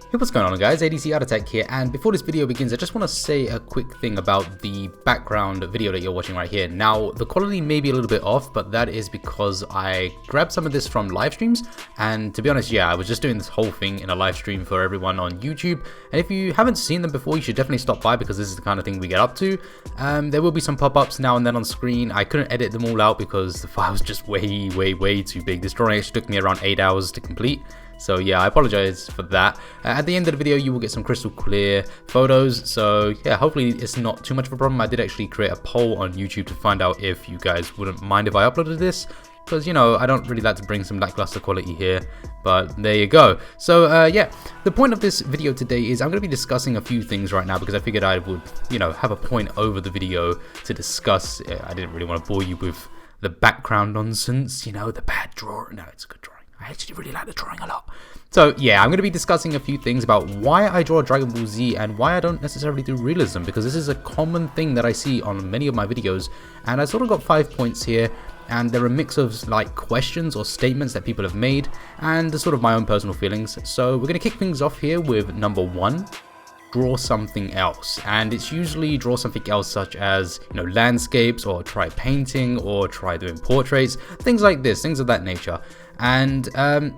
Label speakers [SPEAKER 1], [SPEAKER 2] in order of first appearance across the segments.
[SPEAKER 1] Hey, what's going on guys, ADCArtAttack here, and before this video begins I just want to say a quick thing about the background video that you're watching right here. Now the quality may be a little bit off, but that is because I grabbed some of this from live streams, and to be honest, yeah, I was just doing this whole thing in a live stream for everyone on YouTube, and if you haven't seen them before you should definitely stop by because this is the kind of thing we get up to. There will be some pop-ups now and then on screen. I couldn't edit them all out because the file was just way too big. This drawing actually took me around 8 hours to complete. So yeah, I apologize for that. At the end of the video you will get some crystal clear photos, so yeah, hopefully it's not too much of a problem. I did actually create a poll on YouTube to find out if you guys wouldn't mind if I uploaded this, because you know I don't really like to bring some lackluster quality here, but there you go. So yeah, the point of this video today is I'm going to be discussing a few things right now because I figured I would, you know, have a point over the video to discuss. I didn't really want to bore you with the background nonsense, you know, the bad drawing. No, it's a good drawing. I actually really like the drawing a lot. So yeah, I'm going to be discussing a few things about why I draw Dragon Ball Z and why I don't necessarily do realism, because this is a common thing that I see on many of my videos, and I sort of got 5 points here, and they're a mix of like questions or statements that people have made and sort of my own personal feelings. So we're going to kick things off here with number 1. Draw something else, and it's usually draw something else such as, you know, landscapes, or try painting, or try doing portraits, things like this, things of that nature. And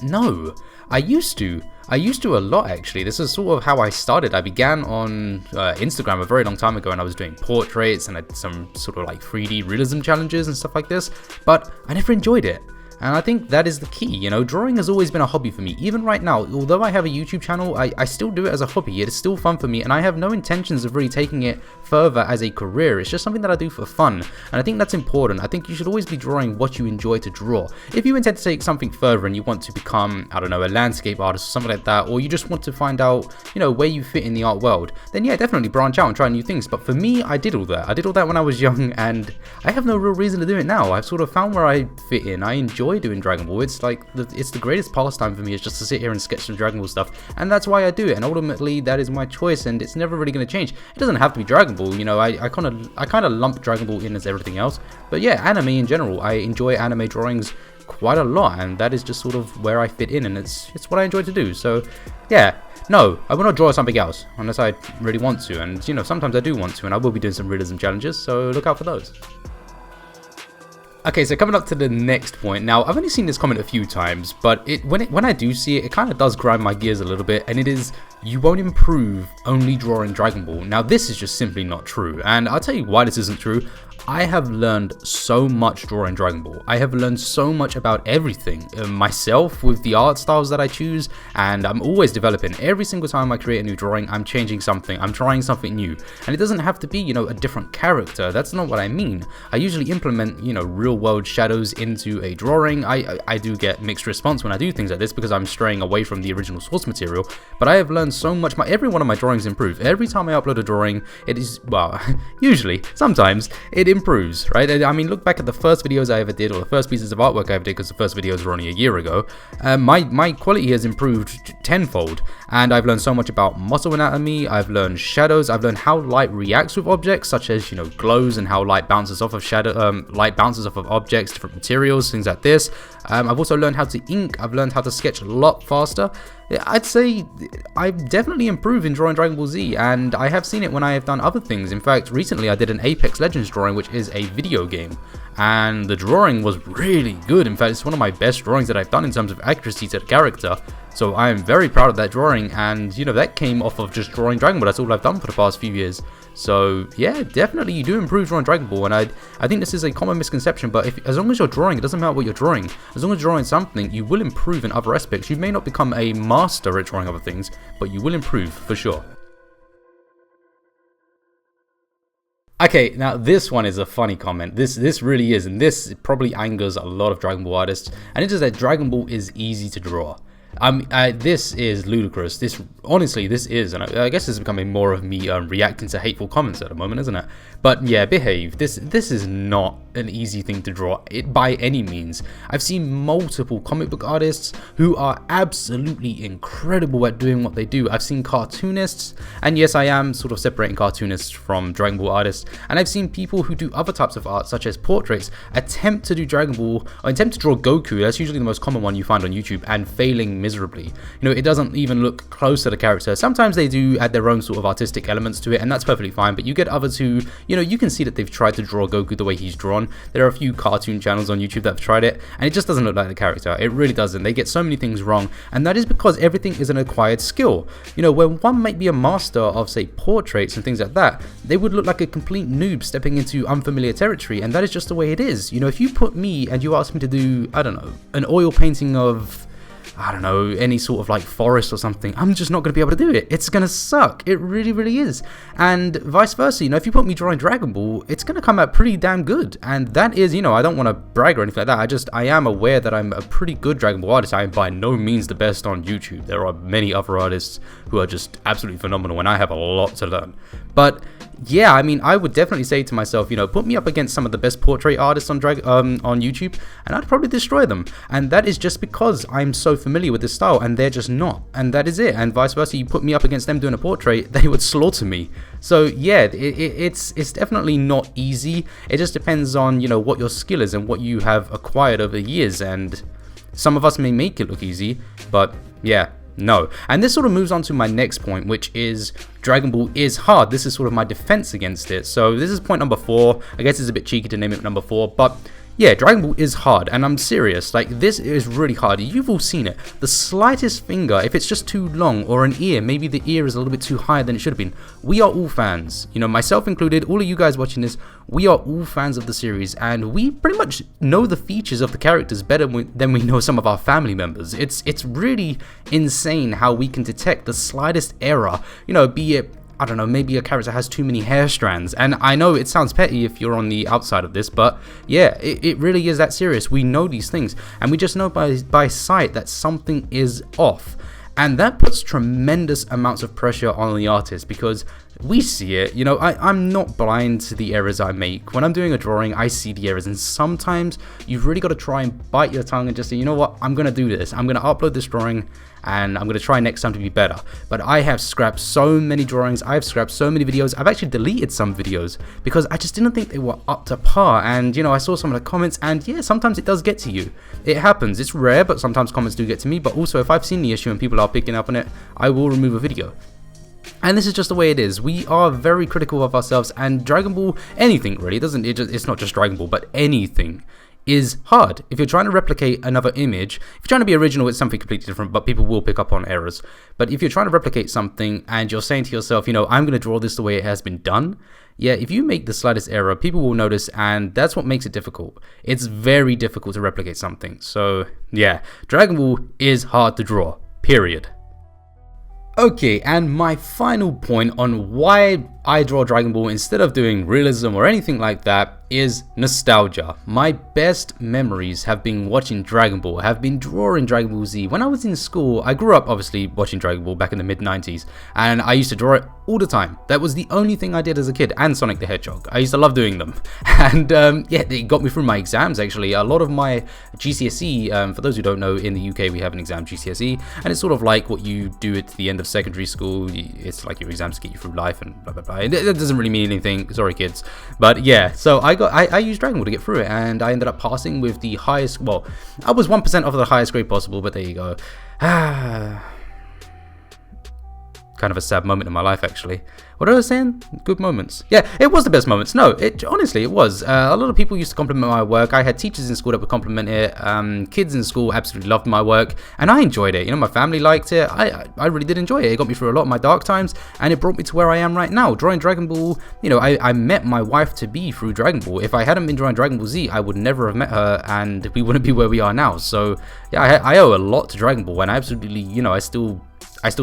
[SPEAKER 1] no, I used to a lot actually. This is sort of how I started. I began on Instagram a very long time ago, and I was doing portraits and I did some sort of like 3D realism challenges and stuff like this, but I never enjoyed it. And I think that is the key, you know, drawing has always been a hobby for me. Even right now, although I have a YouTube channel, I still do it as a hobby. It is still fun for me, and I have no intentions of really taking it further as a career. It's just something that I do for fun, and I think that's important. I think you should always be drawing what you enjoy to draw. If you intend to take something further and you want to become, I don't know, a landscape artist or something like that, or you just want to find out, you know, where you fit in the art world, then yeah, definitely branch out and try new things. But for me, I did all that. I did all that when I was young, and I have no real reason to do it now. I've sort of found where I fit in. I enjoy doing Dragon Ball. It's like it's the greatest pastime for me, is just to sit here and sketch some Dragon Ball stuff, and that's why I do it, and ultimately that is my choice, and it's never really going to change. It doesn't have to be Dragon Ball, you know. I kind of lump Dragon Ball in as everything else, but yeah, anime in general, I enjoy anime drawings quite a lot, and that is just sort of where I fit in, and it's what I enjoy to do. So yeah, no, I will not draw something else unless I really want to, and you know, sometimes I do want to, and I will be doing some realism challenges, so look out for those. Okay, so coming up to the next point. Now, I've only seen this comment a few times, but when I do see it, it kind of does grind my gears a little bit, and it is, you won't improve only drawing Dragon Ball. Now, this is just simply not true, and I'll tell you why this isn't true. I have learned so much drawing Dragon Ball. I have learned so much about everything myself with the art styles that I choose, and I'm always developing. Every single time I create a new drawing, I'm changing something, I'm trying something new, and it doesn't have to be, you know, a different character. That's not what I mean. I usually implement, you know, real world shadows into a drawing. I do get mixed response when I do things like this because I'm straying away from the original source material, but I have learned so much. Every one of my drawings improve. Every time I upload a drawing, it is, well, usually, sometimes, it improves, right? I mean, look back at the first videos I ever did, or the first pieces of artwork I ever did, because the first videos were only a year ago. My quality has improved tenfold, and I've learned so much about muscle anatomy. I've learned shadows. I've learned how light reacts with objects, such as, you know, glows, and how light bounces off of light bounces off of objects, different materials, things like this. I've also learned how to ink. I've learned how to sketch a lot faster. I'd say I've definitely improved in drawing Dragon Ball Z, and I have seen it when I have done other things. In fact, recently I did an Apex Legends drawing, which is a video game, and the drawing was really good. In fact, it's one of my best drawings that I've done in terms of accuracy to the character, so I am very proud of that drawing, and you know, that came off of just drawing Dragon Ball. That's all I've done for the past few years. So yeah, definitely you do improve drawing Dragon Ball, and I think this is a common misconception, but as long as you're drawing, it doesn't matter what you're drawing. As long as you're drawing something, you will improve in other aspects. You may not become a master at drawing other things, but you will improve for sure. Okay, now this one is a funny comment. This really is, and this probably angers a lot of Dragon Ball artists, and it is that Dragon Ball is easy to draw. This is ludicrous. This, honestly, this is, and I guess this is becoming more of me reacting to hateful comments at the moment, isn't it? But yeah, behave. This is not an easy thing to draw it by any means. I've seen multiple comic book artists who are absolutely incredible at doing what they do. I've seen cartoonists, and yes, I am sort of separating cartoonists from Dragon Ball artists, and I've seen people who do other types of art such as portraits attempt to do Dragon Ball, or attempt to draw Goku. That's usually the most common one you find on YouTube, and failing miserably. You know, it doesn't even look close to the character. Sometimes they do add their own sort of artistic elements to it, and that's perfectly fine, but you get others who, you know, you can see that they've tried to draw Goku the way he's drawn. There are a few cartoon channels on YouTube that have tried it, and it just doesn't look like the character. It really doesn't. They get so many things wrong, and that is because everything is an acquired skill. You know, when one might be a master of, say, portraits and things like that, they would look like a complete noob stepping into unfamiliar territory, and that is just the way it is. You know, if you put me and you ask me to do, I don't know, an oil painting of, I don't know, any sort of like forest or something, I'm just not going to be able to do it. It's going to suck. It really, really is. And vice versa, you know, if you put me drawing Dragon Ball, it's going to come out pretty damn good. And that is, you know, I don't want to brag or anything like that. I am aware that I'm a pretty good Dragon Ball artist. I am by no means the best on YouTube. There are many other artists who are just absolutely phenomenal, and I have a lot to learn. But yeah, I mean, I would definitely say to myself, you know, put me up against some of the best portrait artists on YouTube, and I'd probably destroy them. And that is just because I'm so familiar with this style, and they're just not. And that is it. And vice versa, you put me up against them doing a portrait, they would slaughter me. So yeah, it's definitely not easy. It just depends on, you know, what your skill is and what you have acquired over the years. And some of us may make it look easy, but yeah. No. And this sort of moves on to my next point, which is Dragon Ball is hard. This is sort of my defense against it. So this is point number 4. I guess it's a bit cheeky to name it number 4, but yeah, Dragon Ball is hard, and I'm serious. Like, this is really hard. You've all seen it. The slightest finger, if it's just too long, or an ear, maybe the ear is a little bit too high than it should have been. We are all fans, you know, myself included, all of you guys watching this, we are all fans of the series, and we pretty much know the features of the characters better than we know some of our family members. It's really insane how we can detect the slightest error, you know, be it, I don't know, maybe a character has too many hair strands. And I know it sounds petty if you're on the outside of this, but yeah, it really is that serious. We know these things, and we just know by sight that something is off. And that puts tremendous amounts of pressure on the artist, because we see it. You know, I'm not blind to the errors I make. When I'm doing a drawing, I see the errors, and sometimes you've really got to try and bite your tongue and just say, you know what, I'm going to do this. I'm going to upload this drawing, and I'm going to try next time to be better. But I have scrapped so many drawings, I've scrapped so many videos, I've actually deleted some videos because I just didn't think they were up to par. And you know, I saw some of the comments, and yeah, sometimes it does get to you. It happens, it's rare, but sometimes comments do get to me. But also, if I've seen the issue and people are picking up on it, I will remove a video. And this is just the way it is. We are very critical of ourselves, and Dragon Ball, anything really, it's not just Dragon Ball, but anything is hard. If you're trying to replicate another image, if you're trying to be original, it's something completely different, but people will pick up on errors. But if you're trying to replicate something and you're saying to yourself, you know, I'm going to draw this the way it has been done, yeah, if you make the slightest error, people will notice, and that's what makes it difficult. It's very difficult to replicate something. So yeah, Dragon Ball is hard to draw, period. Okay, and my final point on why I draw Dragon Ball instead of doing realism or anything like that is nostalgia. My best memories have been watching Dragon Ball, have been drawing Dragon Ball Z. When I was in school, I grew up obviously watching Dragon Ball back in the mid-90s, and I used to draw it all the time. That was the only thing I did as a kid, and Sonic the Hedgehog. I used to love doing them. And yeah, it got me through my exams actually. A lot of my GCSE, for those who don't know, in the UK we have an exam, GCSE, and it's sort of like what you do at the end of secondary school. It's like your exams get you through life and blah blah blah. It doesn't really mean anything, sorry kids. But yeah, so I used Dragon Ball to get through it, and I ended up passing with the highest, well, I was 1% of the highest grade possible, but there you go. Kind of a sad moment in my life actually. What was I saying? Good moments. Yeah, it was the best moments. No, honestly, it was. A lot of people used to compliment my work. I had teachers in school that would compliment it. Kids in school absolutely loved my work, and I enjoyed it. You know, my family liked it. I really did enjoy it. It got me through a lot of my dark times, and it brought me to where I am right now, drawing Dragon Ball. You know, I met my wife-to-be through Dragon Ball. If I hadn't been drawing Dragon Ball Z, I would never have met her, and we wouldn't be where we are now. So yeah, I owe a lot to Dragon Ball, and I absolutely, you know, I still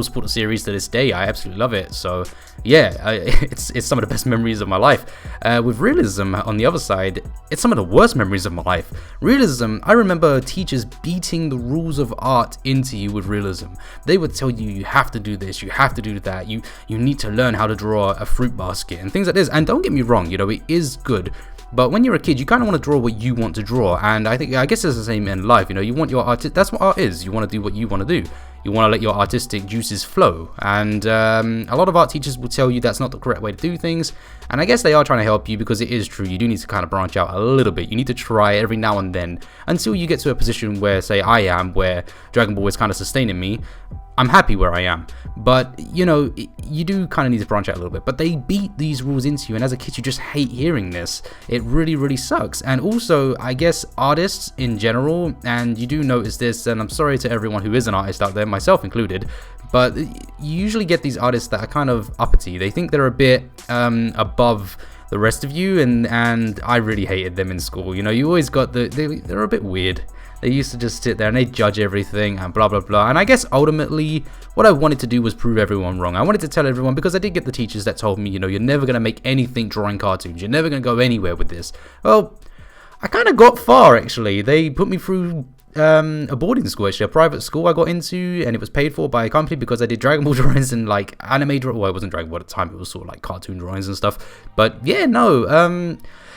[SPEAKER 1] support the series to this day. I absolutely love it. So yeah, it's some of the best memories of my life. With realism on the other side, it's some of the worst memories of my life. Realism, I remember teachers beating the rules of art into you with realism. They would tell you, you have to do this, you have to do that, you need to learn how to draw a fruit basket and things like this. And don't get me wrong, you know, it is good. But when you're a kid, you kind of want to draw what you want to draw, and I guess it's the same in life. You know, you want your art. That's what art is. You want to do what you want to do. You want to let your artistic juices flow, and a lot of art teachers will tell you that's not the correct way to do things, and I guess they are trying to help you, because it is true. You do need to kind of branch out a little bit. You need to try every now and then until you get to a position where, say, I am, where Dragon Ball is kind of sustaining me. I'm happy where I am, but you know, you do kind of need to branch out a little bit. But they beat these rules into you, and as a kid you just hate hearing this. It really sucks. And also, I guess artists in general, and you do notice this, and I'm sorry to everyone who is an artist out there, myself included, but you usually get these artists that are kind of uppity. They think they're a bit above the rest of you, and I really hated them in school. You know, you always got they're a bit weird. They used to just sit there and they judge everything and blah blah blah. And I guess ultimately what I wanted to do was prove everyone wrong. I wanted to tell everyone, because I did get the teachers that told me, you know, you're never going to make anything drawing cartoons. You're never going to go anywhere with this. Well, I kind of got far, actually. They put me through a boarding school, actually, a private school I got into, and it was paid for by a company because I did Dragon Ball drawings and like anime drawings. Well, it wasn't Dragon Ball at the time, it was sort of like cartoon drawings and stuff. But yeah, no,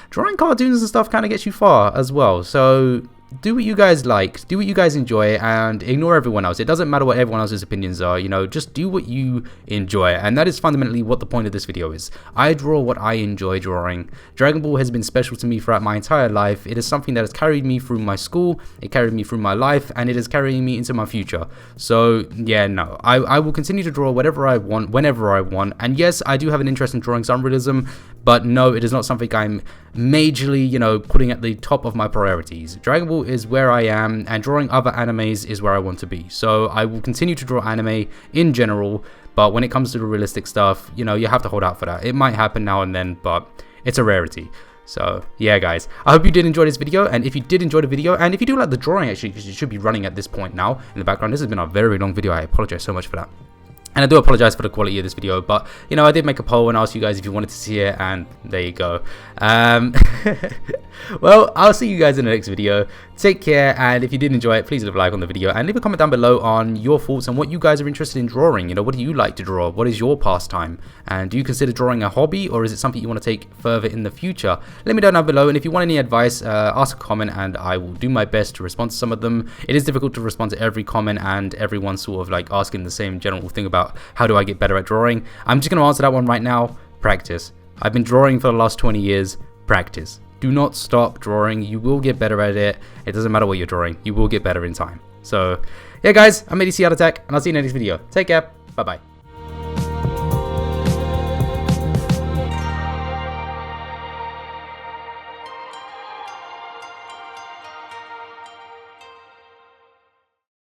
[SPEAKER 1] drawing cartoons and stuff kind of gets you far as well. So do what you guys like, do what you guys enjoy, and ignore everyone else. It doesn't matter what everyone else's opinions are, you know, just do what you enjoy. And that is fundamentally what the point of this video is. I draw what I enjoy drawing. Dragon Ball has been special to me throughout my entire life. It is something that has carried me through my school, it carried me through my life, and it is carrying me into my future. So yeah, no, I will continue to draw whatever I want, whenever I want. And yes, I do have an interest in drawing some realism, but no, it is not something I'm majorly, you know, putting at the top of my priorities. Dragon Ball is where I am, and drawing other animes is where I want to be. So I will continue to draw anime in general, but when it comes to the realistic stuff, you know, you have to hold out for that. It might happen now and then, but it's a rarity. So yeah, guys, I hope you did enjoy this video, and if you did enjoy the video, and if you do like the drawing, actually, because it should be running at this point now in the background. This has been a very long video. I apologize so much for that. And I do apologize for the quality of this video, but you know, I did make a poll and ask you guys if you wanted to see it, and there you go. Well, I'll see you guys in the next video. Take care, and if you did enjoy it, please leave a like on the video and leave a comment down below on your thoughts on what you guys are interested in drawing. You know, what do you like to draw? What is your pastime? And do you consider drawing a hobby, or is it something you want to take further in the future? Let me know down below, and if you want any advice, ask a comment and I will do my best to respond to some of them. It is difficult to respond to every comment and everyone sort of like asking the same general thing about how do I get better at drawing. I'm just going to answer that one right now. Practice. I've been drawing for the last 20 years. Practice. Do not stop drawing. You will get better at it. It doesn't matter what you're drawing. You will get better in time. So yeah, guys, I'm ADCArtAttack, and I'll see you in the next video. Take care. Bye bye.